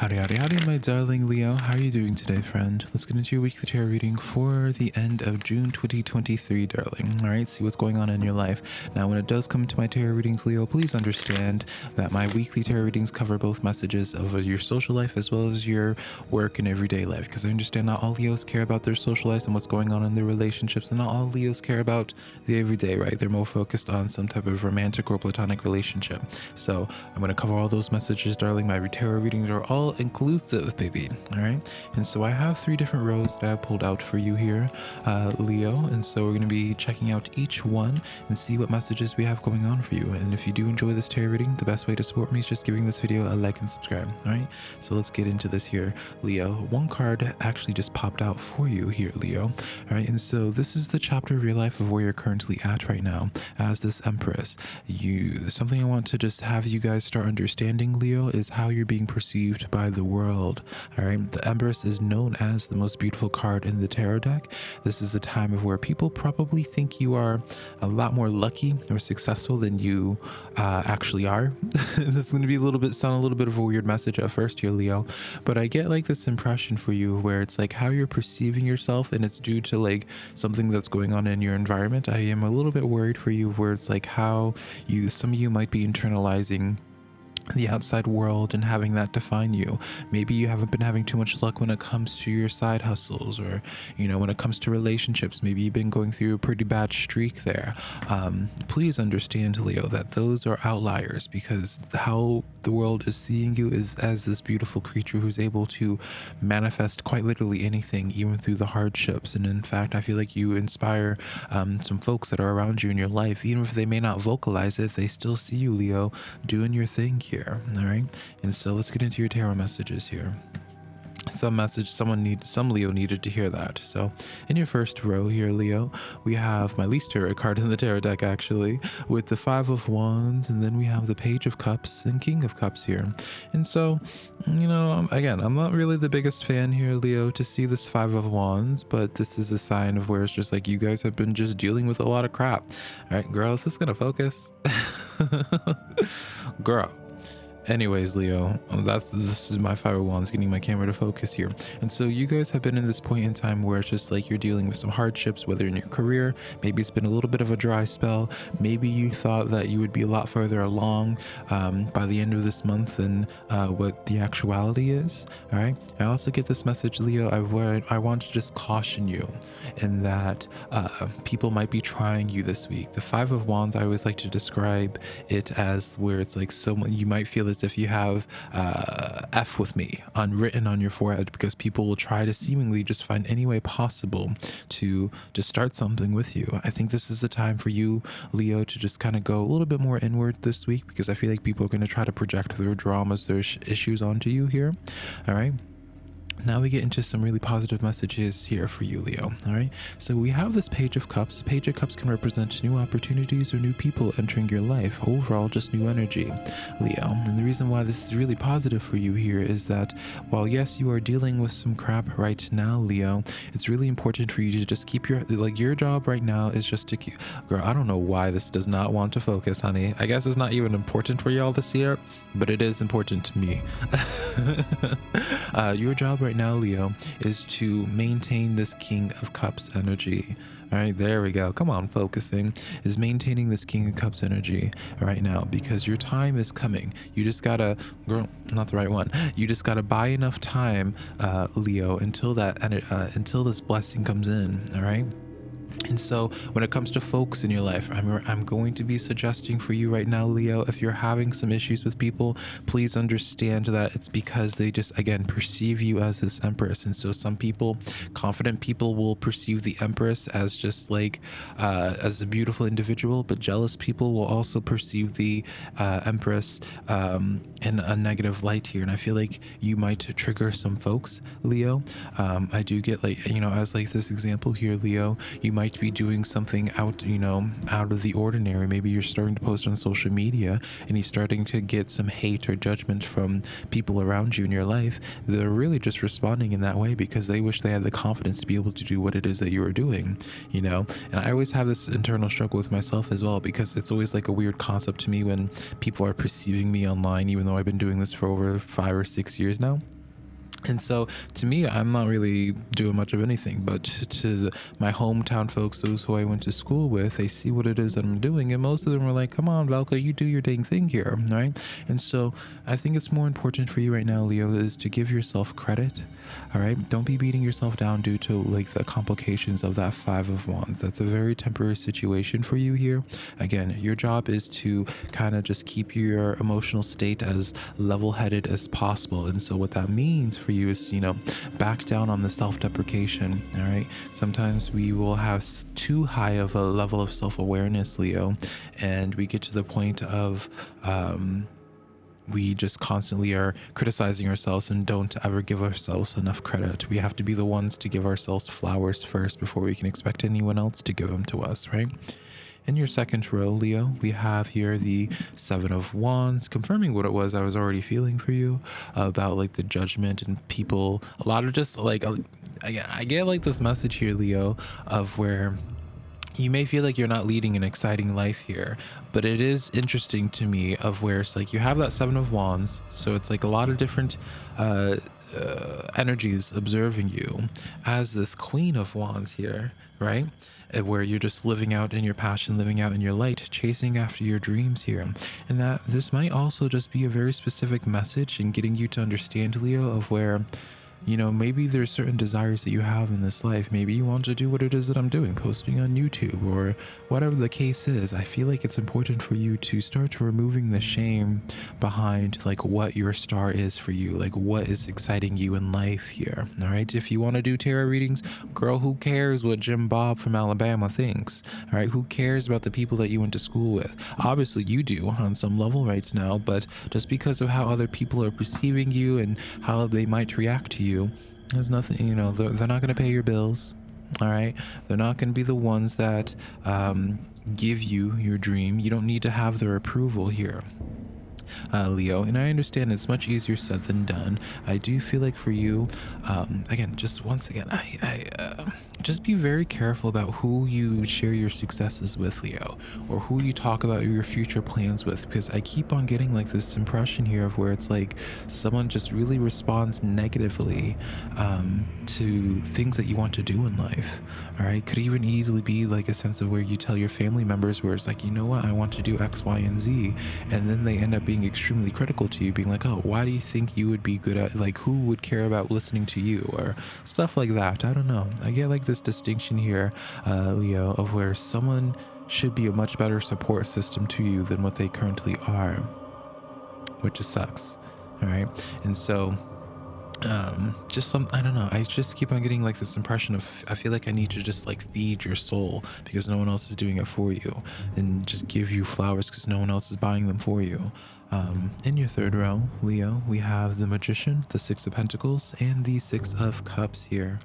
Howdy, howdy, howdy, my darling Leo. How are you doing today, friend? Let's get into your weekly tarot reading for the end of June 2023, darling. All right, see what's going on in your life. Now, when it does come to my tarot readings, Leo, please understand that my weekly tarot readings cover both messages of your social life as well as your work and everyday life, because I understand not all Leos care about their social lives and what's going on in their relationships, and not all Leos care about the everyday, right? They're more focused on some type of romantic or platonic relationship. So I'm going to cover all those messages, darling. My tarot readings are all inclusive, baby. All right, and so I have 3 different rows that I pulled out for you here, Leo, and so we're going to be checking out each one and see what messages we have going on for you. And if you do enjoy this tarot reading, the best way to support me is just giving this video a like and subscribe. All right, so let's get into this here, Leo. One card actually just popped out for you here, Leo. All right, and so this is the chapter of your life of where you're currently at right now as this Empress. Something I want to just have you guys start understanding, Leo, is how you're being perceived by the world. All right, the Empress is known as the most beautiful card in the tarot deck. This is a time of where people probably think you are a lot more lucky or successful than you actually are. This is going to be sound a little bit of a weird message at first here, Leo, but I get like this impression for you where it's like how you're perceiving yourself, and it's due to like something that's going on in your environment. I am a little bit worried for you where it's like how some of you might be internalizing the outside world and having that define you. Maybe you haven't been having too much luck when it comes to your side hustles, or when it comes to relationships. Maybe you've been going through a pretty bad streak there. Please understand, Leo, that those are outliers, because how the world is seeing you is as this beautiful creature who's able to manifest quite literally anything, even through the hardships. And in fact, I feel like you inspire some folks that are around you in your life. Even if they may not vocalize it, they still see you, Leo, doing your thing here. All right, and so let's get into your tarot messages here. Some Leo needed to hear that. So in your first row here, Leo, we have my least favorite card in the tarot deck, actually, with the 5 of Wands, and then we have the Page of Cups and King of Cups here. And so, again, I'm not really the biggest fan here, Leo, to see this 5 of Wands, but this is a sign of where it's just like you guys have been just dealing with a lot of crap. All right, girls, this is gonna focus. Girl. Anyways, Leo, this is my 5 of Wands getting my camera to focus here. And so you guys have been in this point in time where it's just like you're dealing with some hardships, whether in your career, maybe it's been a little bit of a dry spell. Maybe you thought that you would be a lot further along by the end of this month than what the actuality is. All right. I also get this message, Leo. I want to just caution you in that people might be trying you this week. The 5 of Wands, I always like to describe it as where it's like someone, you might feel as if you have F with me written on your forehead, because people will try to seemingly just find any way possible to start something with you. I think this is a time for you, Leo, to just kind of go a little bit more inward this week, because I feel like people are going to try to project their dramas, their issues onto you here. All right. Now we get into some really positive messages here for you, Leo. All right, so we have this Page of Cups. Page of Cups can represent new opportunities or new people entering your life. Overall, just new energy, Leo. And the reason why this is really positive for you here is that while yes, you are dealing with some crap right now, Leo, it's really important for you to just keep your job right now is just to keep. Girl, I don't know why this does not want to focus, honey. I guess it's not even important for y'all this year, but it is important to me. Your job right now, Leo, is to maintain this King of Cups energy. All right, there we go. Come on, focusing is maintaining this King of Cups energy right now, because your time is coming. You just gotta, girl, not the right one. You just gotta buy enough time, Leo, until this blessing comes in. All right. And so when it comes to folks in your life, I'm going to be suggesting for you right now, Leo, if you're having some issues with people, please understand that it's because they just, again, perceive you as this Empress. And so some people, confident people, will perceive the Empress as just like as a beautiful individual, but jealous people will also perceive the Empress in a negative light here. And I feel like you might trigger some folks, Leo. I do get like, as like this example here, Leo, you might might be doing something out of the ordinary. Maybe you're starting to post on social media and you're starting to get some hate or judgment from people around you in your life. They're really just responding in that way because they wish they had the confidence to be able to do what it is that you are doing, And I always have this internal struggle with myself as well, because it's always like a weird concept to me when people are perceiving me online, even though I've been doing this for over 5 or 6 years now. And so to me, I'm not really doing much of anything, but to my hometown folks, those who I went to school with, they see what it is that I'm doing. And most of them were like, come on, Velca, you do your dang thing here, right? And so I think it's more important for you right now, Leo, is to give yourself credit. All right. Don't be beating yourself down due to like the complications of that 5 of Wands. That's a very temporary situation for you here. Again, your job is to kind of just keep your emotional state as level-headed as possible. And so what that means for you is, back down on the self-deprecation. All right. Sometimes we will have too high of a level of self-awareness, Leo, and we get to the point of, we just constantly are criticizing ourselves and don't ever give ourselves enough credit. We have to be the ones to give ourselves flowers first before we can expect anyone else to give them to us, right? In your second row, Leo, we have here the 7 of Wands, confirming what it was I was already feeling for you about like the judgment and people. A lot of just like, again, I get like this message here, Leo, of where you may feel like you're not leading an exciting life here, but it is interesting to me of where it's like you have that 7 of Wands. So it's like a lot of different energies observing you as this Queen of Wands here, right? Where you're just living out in your passion, living out in your light, chasing after your dreams here. And that this might also just be a very specific message in getting you to understand, Leo, of where, maybe there's certain desires that you have in this life. Maybe you want to do what it is that I'm doing, posting on YouTube or whatever the case is. I feel like it's important for you to start removing the shame behind like what your star is for you, like what is exciting you in life here. All right. If you want to do tarot readings, girl, who cares what Jim Bob from Alabama thinks? All right. Who cares about the people that you went to school with? Obviously you do on some level right now, but just because of how other people are perceiving you and how they might react to you, there's nothing, they're not going to pay your bills. All right. They're not going to be the ones that give you your dream. You don't need to have their approval here, Leo. And I understand it's much easier said than done. I do feel like for you, again, just once again, I just be very careful about who you share your successes with, Leo, or who you talk about your future plans with, because I keep on getting like this impression here of where it's like someone just really responds negatively to things that you want to do in life. All right. Could even easily be like a sense of where you tell your family members where it's like, you know what, I want to do X, Y, and Z. And then they end up being extremely critical to you, being like, oh, why do you think you would be good at, like, who would care about listening to you, or stuff like that. I don't know. I get like this distinction here, Leo, of where someone should be a much better support system to you than what they currently are, which just sucks. All right. And so I don't know, I just keep on getting like this impression of, I feel like I need to just like feed your soul because no one else is doing it for you, and just give you flowers because no one else is buying them for you. In your third row, Leo, we have the Magician, the 6 of Pentacles, and the 6 of Cups here.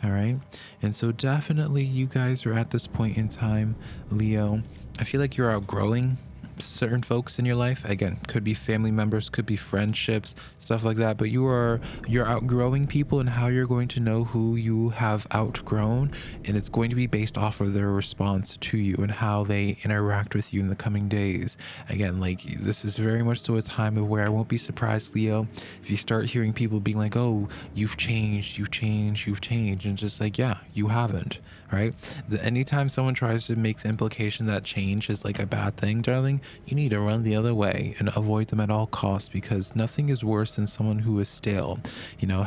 All right. And so definitely you guys are at this point in time, Leo, I feel like you're outgrowing certain folks in your life. Again, could be family members, could be friendships, stuff like that, but you're outgrowing people, and how you're going to know who you have outgrown, and it's going to be based off of their response to you and how they interact with you in the coming days. Again, like, this is very much so a time of where I won't be surprised, Leo, if you start hearing people being like, oh, you've changed, and just like, yeah, you haven't. Right? Anytime someone tries to make the implication that change is like a bad thing, darling, you need to run the other way and avoid them at all costs, because nothing is worse than someone who is stale.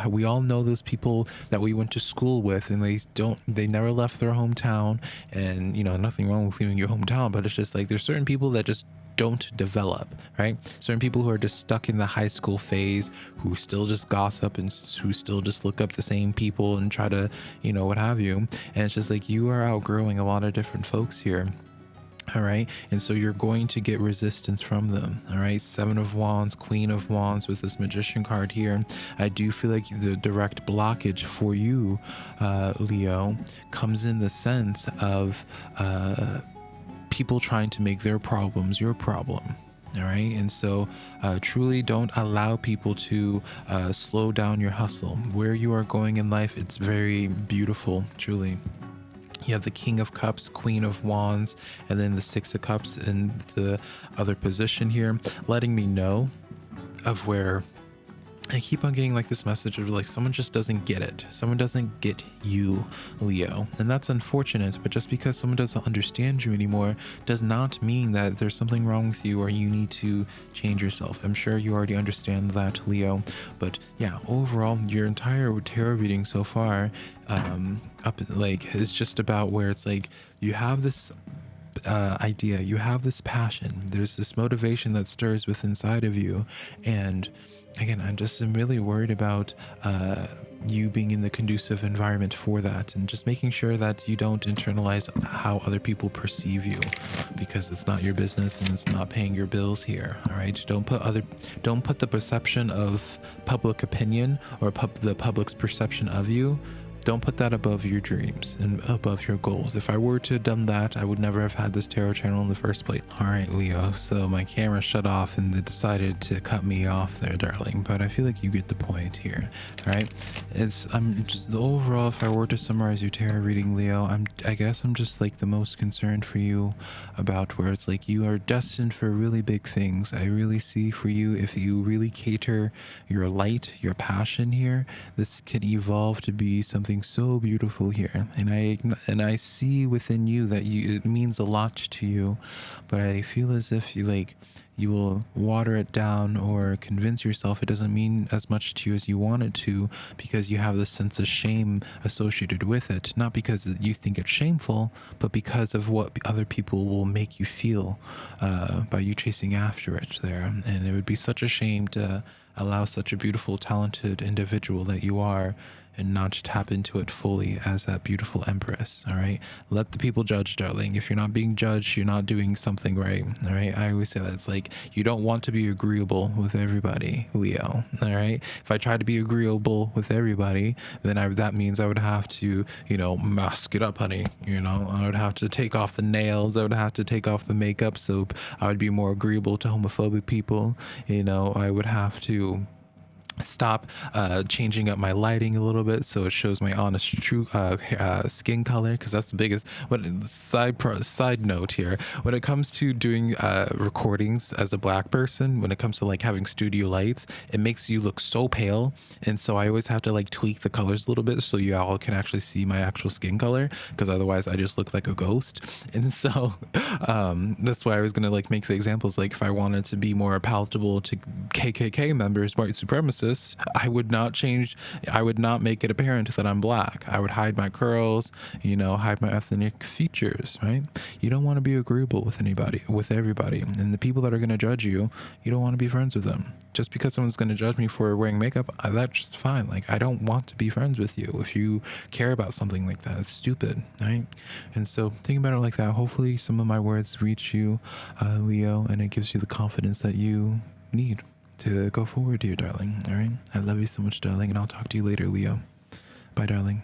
We all know those people that we went to school with, and they never left their hometown, and nothing wrong with leaving your hometown, but it's just like there's certain people that just don't develop, right? Certain people who are just stuck in the high school phase, who still just gossip and who still just look up the same people and try to, what have you. And it's just like you are outgrowing a lot of different folks here. All right. And so you're going to get resistance from them. All right. Seven of Wands, Queen of Wands with this Magician card here. I do feel like the direct blockage for you, Leo, comes in the sense of people trying to make their problems your problem. All right. And so truly don't allow people to slow down your hustle. Where you are going in life, it's very beautiful, truly. You have the King of Cups, Queen of Wands, and then the Six of Cups in the other position here, letting me know of where I keep on getting like this message of like someone just doesn't get it. Someone doesn't get you, Leo. And that's unfortunate, but just because someone doesn't understand you anymore does not mean that there's something wrong with you or you need to change yourself. I'm sure you already understand that, Leo. But yeah, overall, your entire tarot reading so far, it's just about where it's like you have this idea, you have this passion, there's this motivation that stirs within inside of you, and again, I'm really worried about you being in the conducive environment for that, and just making sure that you don't internalize how other people perceive you, because it's not your business and it's not paying your bills here. All right, don't put the perception of public opinion or the public's perception of you. Don't put that above your dreams and above your goals. If I were to have done that, I would never have had this tarot channel in the first place. All right, Leo, so my camera shut off and they decided to cut me off there, darling, but I feel like you get the point here. All right, I'm just overall, if I were to summarize your tarot reading, Leo, I guess I'm just like the most concerned for you about where it's like you are destined for really big things. I really see for you, if you really cater your light, your passion here, this can evolve to be something so beautiful here, and I see within you that it means a lot to you, but I feel as if you will water it down or convince yourself it doesn't mean as much to you as you want it to, because you have this sense of shame associated with it, not because you think it's shameful, but because of what other people will make you feel by you chasing after it there. And it would be such a shame to allow such a beautiful, talented individual that you are and not tap into it fully as that beautiful empress. All right, let the people judge, darling. If you're not being judged, you're not doing something right. All right, I always say that it's like you don't want to be agreeable with everybody, Leo. All right, if I try to be agreeable with everybody, then that means I would have to mask it up, honey. I would have to take off the nails, I would have to take off the makeup, so I would be more agreeable to homophobic people. I would have to stop changing up my lighting a little bit so it shows my honest true skin color, because that's the biggest. But side note here, when it comes to doing recordings as a black person, when it comes to like having studio lights, it makes you look so pale, and so I always have to like tweak the colors a little bit so you all can actually see my actual skin color, because otherwise I just look like a ghost. And so that's why I was gonna like make the examples, like if I wanted to be more palatable to KKK members, white supremacists, I would not make it apparent that I'm black. I would hide my curls, hide my ethnic features, right? You don't want to be agreeable with everybody. And the people that are going to judge you, you don't want to be friends with them. Just because someone's going to judge me for wearing makeup, that's just fine. Like, I don't want to be friends with you if you care about something like that. It's stupid, right? And so think about it like that. Hopefully some of my words reach you, Leo, and it gives you the confidence that you need to go forward, dear darling. All right, I love you so much, darling, and I'll talk to you later, Leo. Bye, darling.